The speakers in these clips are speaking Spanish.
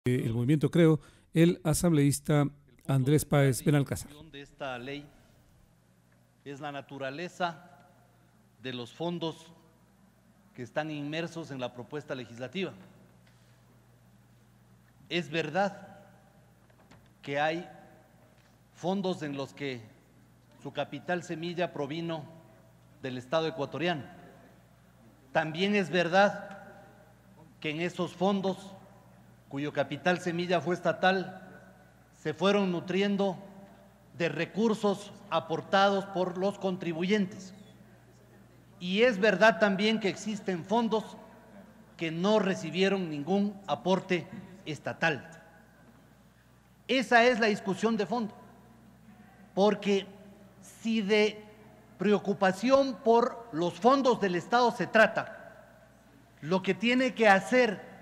el movimiento Creo, el asambleísta Andrés Páez Benalcázar. De esta ley es la naturaleza de los fondos que están inmersos en la propuesta legislativa. Es verdad que hay fondos en los que su capital semilla provino del Estado ecuatoriano. También es verdad que en esos fondos, cuyo capital semilla fue estatal, se fueron nutriendo de recursos aportados por los contribuyentes. Y es verdad también que existen fondos que no recibieron ningún aporte estatal. Esa es la discusión de fondo, porque si de preocupación por los fondos del Estado se trata, lo que tiene que hacer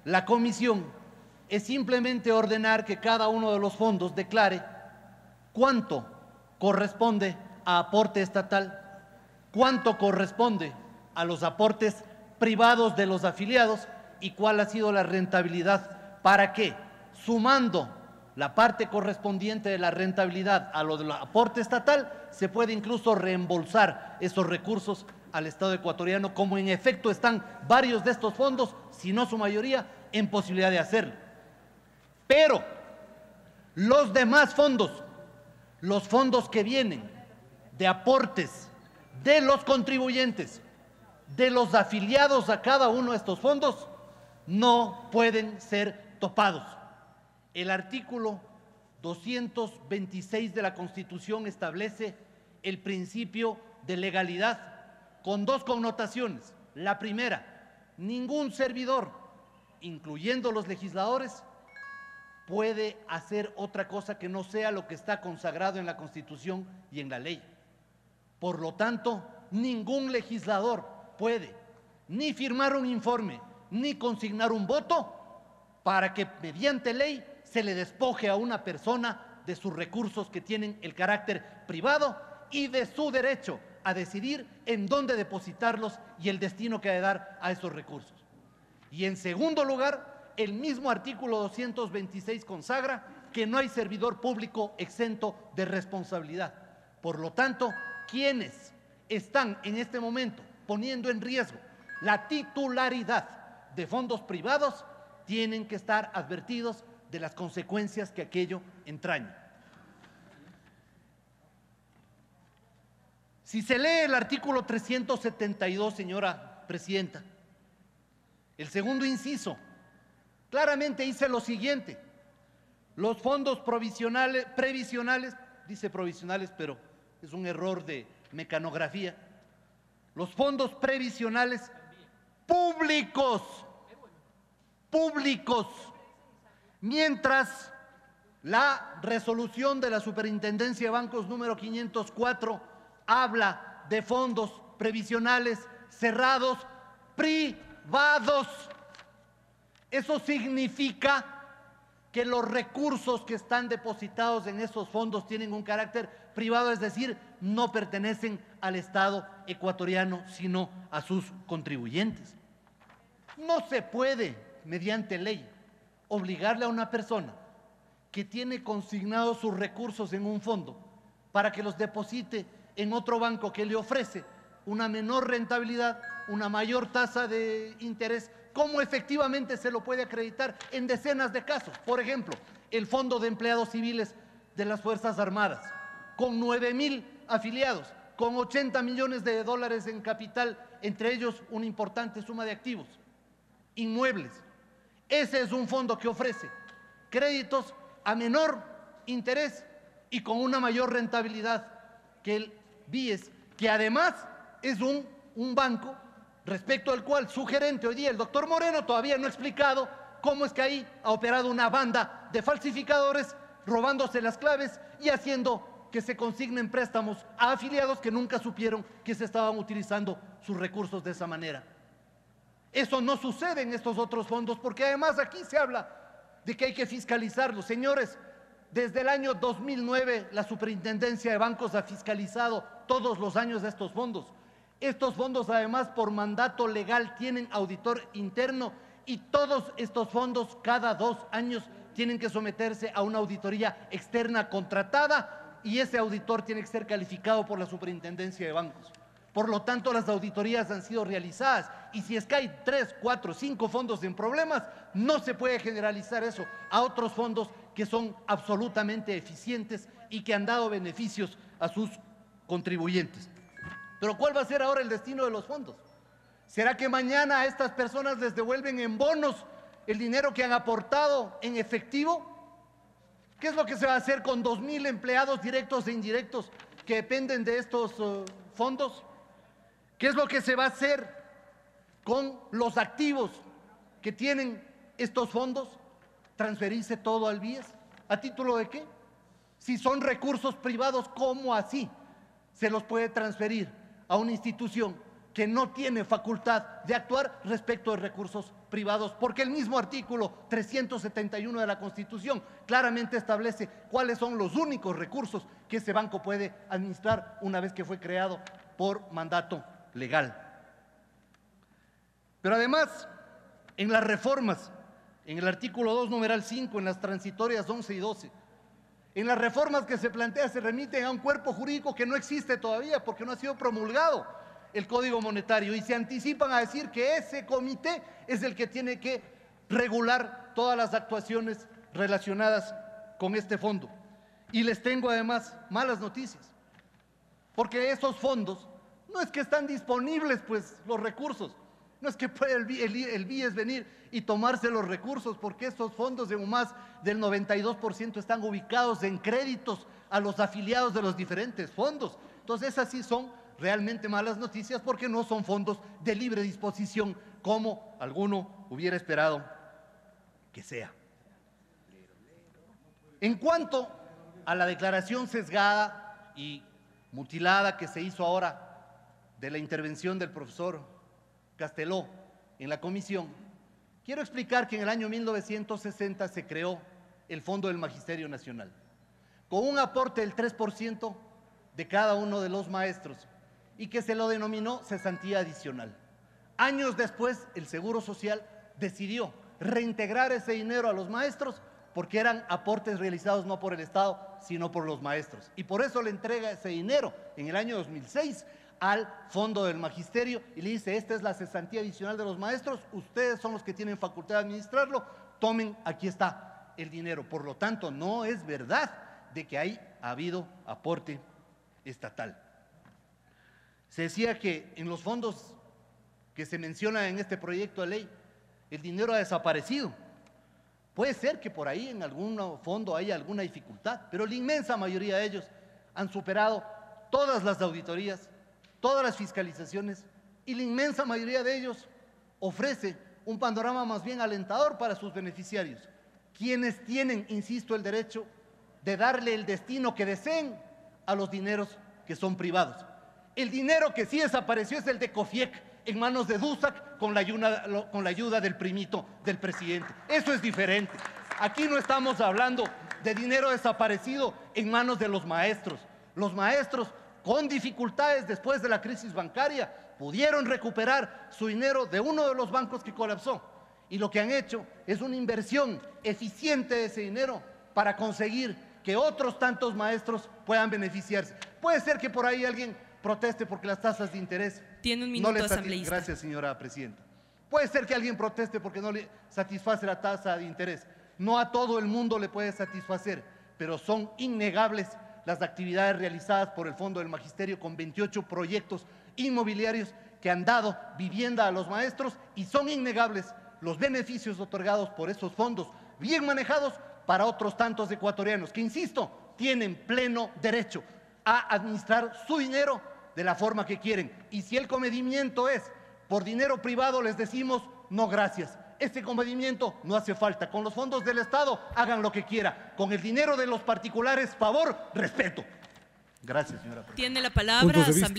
la comisión es simplemente ordenar que cada uno de los fondos declare cuánto corresponde a aporte estatal, cuánto corresponde a los aportes privados de los afiliados y cuál ha sido la rentabilidad, para que, sumando la parte correspondiente de la rentabilidad a lo del aporte estatal, se puede incluso reembolsar esos recursos al Estado ecuatoriano, como en efecto están varios de estos fondos, si no su mayoría, en posibilidad de hacerlo. Pero los demás fondos, los fondos que vienen de aportes de los contribuyentes, de los afiliados a cada uno de estos fondos, no pueden ser topados. El artículo 226 de la Constitución establece el principio de legalidad con dos connotaciones. La primera, ningún servidor, incluyendo los legisladores, puede hacer otra cosa que no sea lo que está consagrado en la Constitución y en la ley. Por lo tanto, ningún legislador puede ni firmar un informe, ni consignar un voto para que mediante ley se le despoje a una persona de sus recursos que tienen el carácter privado y de su derecho a decidir en dónde depositarlos y el destino que ha de dar a esos recursos. Y en segundo lugar, el mismo artículo 226 consagra que no hay servidor público exento de responsabilidad. Por lo tanto, quienes están en este momento poniendo en riesgo la titularidad de fondos privados tienen que estar advertidos de las consecuencias que aquello entraña. Si se lee el artículo 372, señora presidenta, el segundo inciso, claramente dice lo siguiente: los fondos previsionales, dice provisionales, pero es un error de mecanografía, los fondos previsionales públicos, mientras la resolución de la Superintendencia de Bancos número 504 habla de fondos previsionales cerrados privados. Eso significa que los recursos que están depositados en esos fondos tienen un carácter privado, es decir, no pertenecen al Estado ecuatoriano, sino a sus contribuyentes. No se puede, mediante ley, obligarle a una persona que tiene consignados sus recursos en un fondo para que los deposite en otro banco que le ofrece una menor rentabilidad, una mayor tasa de interés, como efectivamente se lo puede acreditar en decenas de casos. Por ejemplo, el Fondo de Empleados Civiles de las Fuerzas Armadas, con 9,000 afiliados, con 80 millones de dólares en capital, entre ellos una importante suma de activos inmuebles. Ese es un fondo que ofrece créditos a menor interés y con una mayor rentabilidad que el BIES, que además es un banco respecto al cual su gerente hoy día, el doctor Moreno, todavía no ha explicado cómo es que ahí ha operado una banda de falsificadores, robándose las claves y haciendo que se consignen préstamos a afiliados que nunca supieron que se estaban utilizando sus recursos de esa manera. Eso no sucede en estos otros fondos, porque además aquí se habla de que hay que fiscalizarlos. Señores, desde el año 2009 la Superintendencia de Bancos ha fiscalizado todos los años de estos fondos. Estos fondos, además, por mandato legal tienen auditor interno y todos estos fondos cada 2 años tienen que someterse a una auditoría externa contratada y ese auditor tiene que ser calificado por la Superintendencia de Bancos. Por lo tanto, las auditorías han sido realizadas y si es que hay 3, 4, 5 fondos en problemas, no se puede generalizar eso a otros fondos que son absolutamente eficientes y que han dado beneficios a sus contribuyentes. Pero ¿cuál va a ser ahora el destino de los fondos? ¿Será que mañana a estas personas les devuelven en bonos el dinero que han aportado en efectivo? ¿Qué es lo que se va a hacer con 2,000 empleados directos e indirectos que dependen de estos fondos? ¿Qué es lo que se va a hacer con los activos que tienen estos fondos? ¿Transferirse todo al BIES? ¿A título de qué? Si son recursos privados, ¿cómo así se los puede transferir a una institución que no tiene facultad de actuar respecto de recursos privados? Porque el mismo artículo 371 de la Constitución claramente establece cuáles son los únicos recursos que ese banco puede administrar una vez que fue creado por mandato legal. Pero además, en las reformas, en el artículo 2, numeral 5, en las transitorias 11 y 12, en las reformas que se plantea se remiten a un cuerpo jurídico que no existe todavía porque no ha sido promulgado el Código Monetario y se anticipan a decir que ese comité es el que tiene que regular todas las actuaciones relacionadas con este fondo. Y les tengo además malas noticias, porque esos fondos no es que están disponibles pues los recursos, no es que puede el BIES venir y tomarse los recursos, porque estos fondos en más del 92% están ubicados en créditos a los afiliados de los diferentes fondos. Entonces esas sí son realmente malas noticias porque no son fondos de libre disposición como alguno hubiera esperado que sea. En cuanto a la declaración sesgada y mutilada que se hizo ahora de la intervención del profesor Casteló en la comisión, quiero explicar que en el año 1960 se creó el Fondo del Magisterio Nacional, con un aporte del 3% de cada uno de los maestros y que se lo denominó cesantía adicional. Años después, el Seguro Social decidió reintegrar ese dinero a los maestros porque eran aportes realizados no por el Estado, sino por los maestros. Y por eso le entrega ese dinero en el año 2006 al Fondo del Magisterio y le dice: esta es la cesantía adicional de los maestros, ustedes son los que tienen facultad de administrarlo, tomen, aquí está el dinero. Por lo tanto, no es verdad de que ha habido aporte estatal. Se decía que en los fondos que se mencionan en este proyecto de ley, el dinero ha desaparecido. Puede ser que por ahí en algún fondo haya alguna dificultad, pero la inmensa mayoría de ellos han superado todas las auditorías, todas las fiscalizaciones, y la inmensa mayoría de ellos ofrece un panorama más bien alentador para sus beneficiarios, quienes tienen, insisto, el derecho de darle el destino que deseen a los dineros que son privados. El dinero que sí desapareció es el de COFIEC, en manos de DUSAC, con la ayuda del primito del presidente. Eso es diferente. Aquí no estamos hablando de dinero desaparecido en manos de los maestros. Los maestros, con dificultades después de la crisis bancaria, pudieron recuperar su dinero de uno de los bancos que colapsó. Y lo que han hecho es una inversión eficiente de ese dinero para conseguir que otros tantos maestros puedan beneficiarse. Puede ser que por ahí alguien proteste porque las tasas de interés tiene un minuto, no le asambleísta. Gracias, señora presidenta. Puede ser que alguien proteste porque no le satisface la tasa de interés. No a todo el mundo le puede satisfacer, pero son innegables las actividades realizadas por el Fondo del Magisterio con 28 proyectos inmobiliarios que han dado vivienda a los maestros, y son innegables los beneficios otorgados por esos fondos bien manejados para otros tantos ecuatorianos que, insisto, tienen pleno derecho a administrar su dinero de la forma que quieren. Y si el comedimiento es por dinero privado, les decimos no gracias. Este comedimiento no hace falta. Con los fondos del Estado hagan lo que quieran. Con el dinero de los particulares, favor, respeto. Gracias, señora presidenta. Tiene la palabra, asambleísta.